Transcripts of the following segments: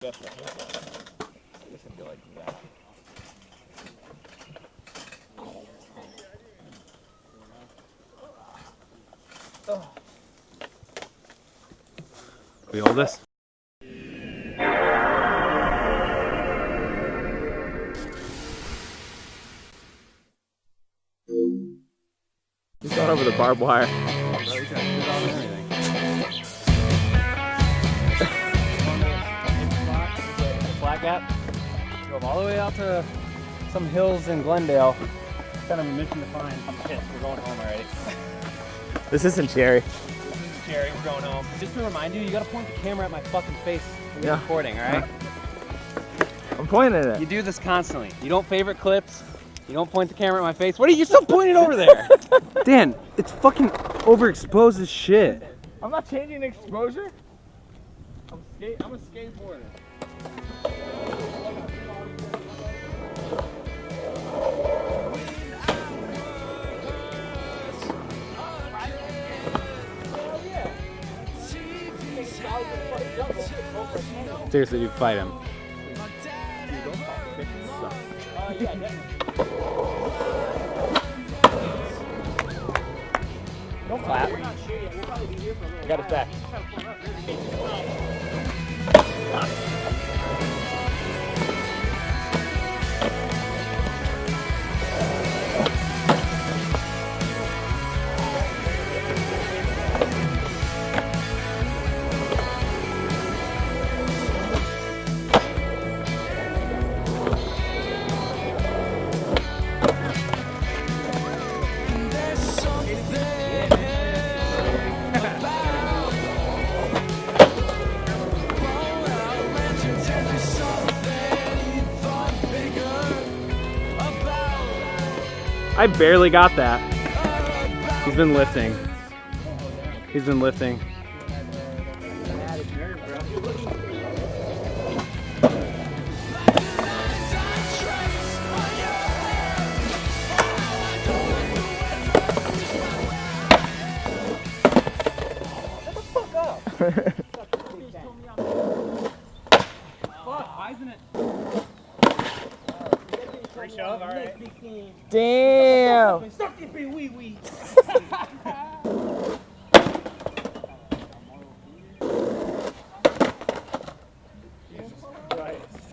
I guess I feel like that. We hold this. He's going over the barbed wire. Flat gap. Drove all the way out to some hills in Glendale. Kind of a mission to find. I'm pissed. We're going home already. This isn't Jerry. This is Jerry. We're going home. Just to remind you, you gotta point the camera at my fucking face when you're recording, alright? I'm pointing at it. You do this constantly. You don't favorite clips. You don't point the camera at my face. What are you still pointing over there? Dan, it's fucking overexposed as shit. I'm not changing the exposure. I'm a skateboarder. Seriously, you fight him. Don't clap. I got his back. I barely got that. He's been lifting. He's been lifting. Shove, all right. Damn! I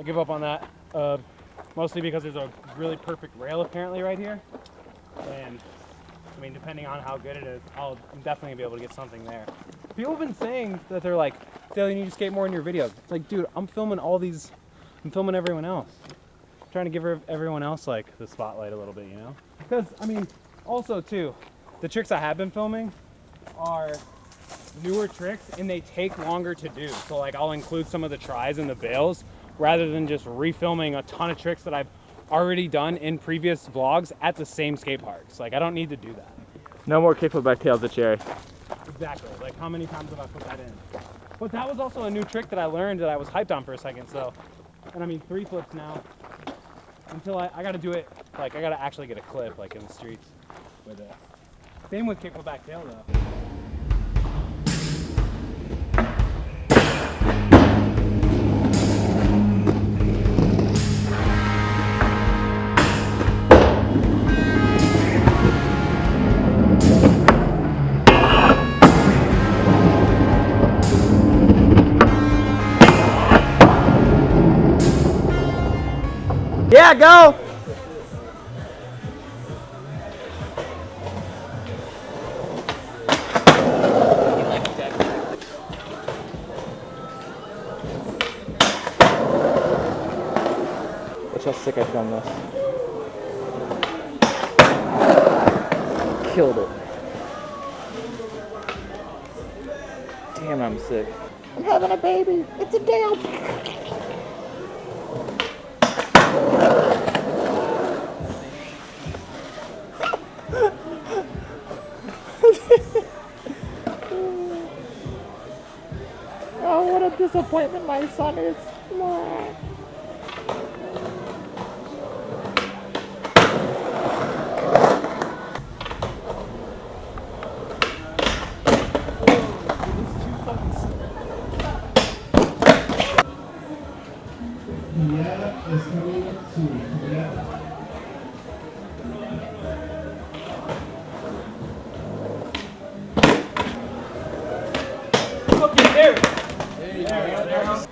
give up on that, mostly because there's a really perfect rail apparently right here, and I mean, depending on how good it is, I'm definitely gonna be able to get something there. People have been saying that they're like, Dale, you need to skate more in your videos. It's like, dude, I'm filming all these, I'm filming everyone else. I'm trying to give everyone else like the spotlight a little bit, you know? Because, I mean, also too, the tricks I have been filming are newer tricks and they take longer to do. So like I'll include some of the tries in the bails rather than just refilming a ton of tricks that I've already done in previous vlogs at the same skate parks. Like I don't need to do that. No more kickflip back tails at Cherry. Exactly. Like how many times have I put that in? But that was also a new trick that I learned that I was hyped on for a second. So, and I mean 3 flips now. Until I gotta do it, like I gotta actually get a clip like in the streets with it. Same with kickflip back tail though. Yeah, go! Watch how sick I filmed this. Killed it. Damn, I'm sick. I'm having a baby. It's a Dale. Oh, what a disappointment my son is. Okay, there. There you go.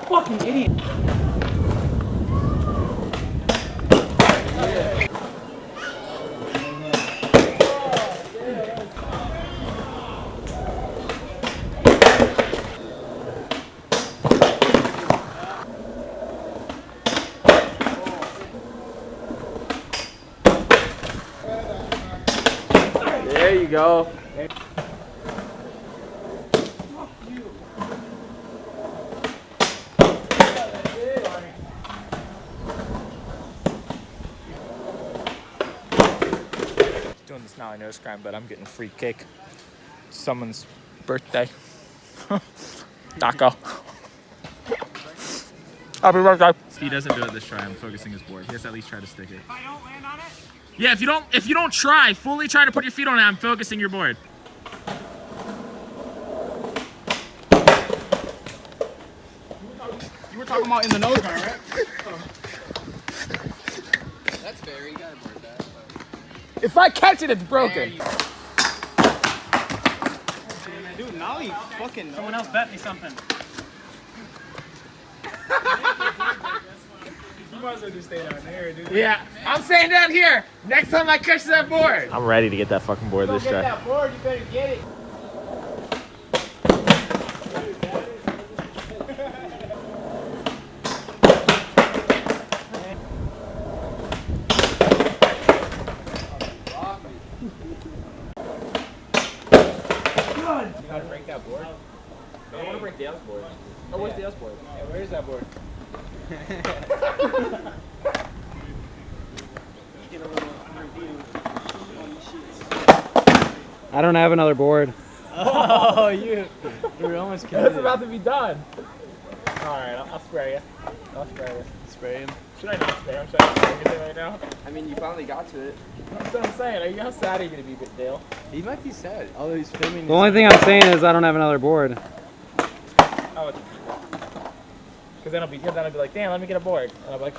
Fucking idiot. There you go. Doing this now, I know it's crime, but I'm getting free cake. Someone's birthday. Taco. Happy birthday. If he doesn't do it this try, I'm focusing his board. He has to at least try to stick it. If I don't land on it? Yeah, if you don't try, fully try to put your feet on it, I'm focusing your board. You were talking about in the nose guard, right? That's fair, you gotta board that. If I catch it, it's broken. Dude, now you fucking Someone else bet me something. You might as well just stay down there, dude. Yeah, I'm staying down here. Next time I catch that board. I'm ready to get that fucking board this try. that board, you better get it. You gotta break that board. I want to break Dale's board. Oh, where's Dale's board? Yeah, where's that board? I don't have another board. Oh, you were almost It's committed. about to be done. Alright, I'll spray you. I'll spray you. Spray him. Should I not spray him? Should I spray anything right now? I mean, you finally got to it. That's what I'm saying. How sad are you going to be, Dale? He might be sad, although he's filming. The only thing I'm saying is I don't have another board. Oh, because then I'll be like, damn, let me get a board. And I'll be like,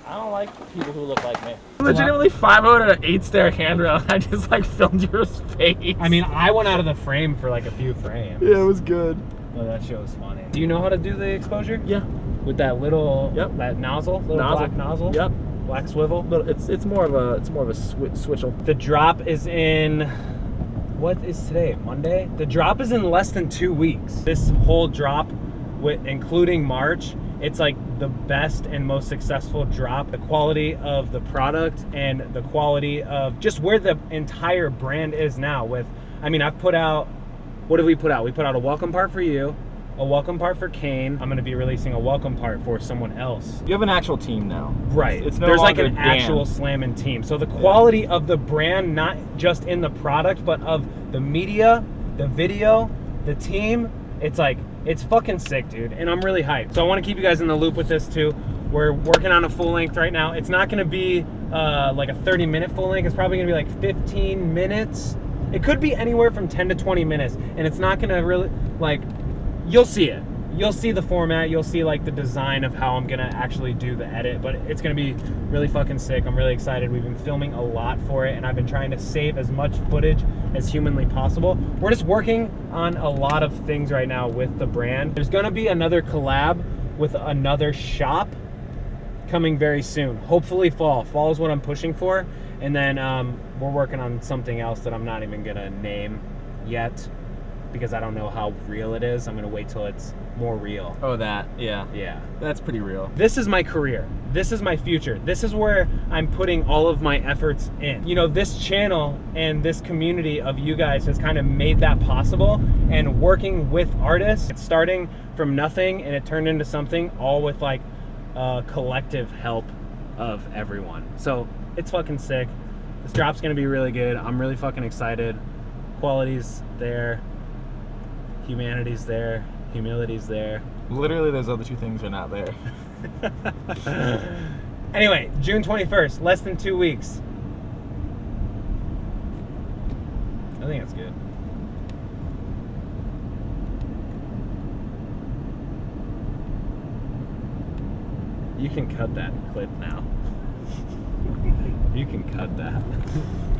I don't like people who look like me. Legitimately 5-0 at an 8-stair handrail, and I just like filmed your face. I mean, I went out of the frame for like a few frames. Yeah, it was good. Oh, that shit was funny. Do you know how to do the exposure? Yeah. With that little, Yep. that nozzle, little Nozzle. black nozzle. Yep. Black swivel. But it's more of a switchel. The drop is in, what is today, Monday? The drop is in less than 2 weeks. This whole drop, including March, it's like the best and most successful drop. The quality of the product and the quality of just where the entire brand is now with, I mean, I've put out, what have we put out? We put out a welcome part for you, a welcome part for Kane. I'm gonna be releasing a welcome part for someone else. You have an actual team now. Right. It's no There's like longer an Dan. actual slamming team. So the quality of the brand, not just in the product, but of the media, the video, the team, it's like, it's fucking sick, dude. And I'm really hyped. So I want to keep you guys in the loop with this too. We're working on a full length right now. It's not gonna be like a 30-minute full length. It's probably gonna be like 15 minutes. It could be anywhere from 10 to 20 minutes. And it's not gonna really, like, you'll see it. You'll see the format, you'll see like the design of how I'm gonna actually do the edit, but it's gonna be really fucking sick. I'm really excited. We've been filming a lot for it, and I've been trying to save as much footage as humanly possible. We're just working on a lot of things right now with the brand. There's gonna be another collab with another shop coming very soon. Hopefully fall. Fall is what I'm pushing for, and then we're working on something else that I'm not even gonna name yet, because I don't know how real it is. I'm gonna wait till it's more real. Oh, that. Yeah. Yeah. That's pretty real. This is my career. This is my future. This is where I'm putting all of my efforts in. You know, this channel and this community of you guys has kind of made that possible, and working with artists, it's starting from nothing and it turned into something, all with like collective help of everyone. So it's fucking sick. This drop's gonna be really good. I'm really fucking excited. Quality's there. Humanity's there. Humility's there. Literally, those other two things are not there. Anyway, June 21st, less than 2 weeks. I think it's good. You can cut that clip now. You can cut that.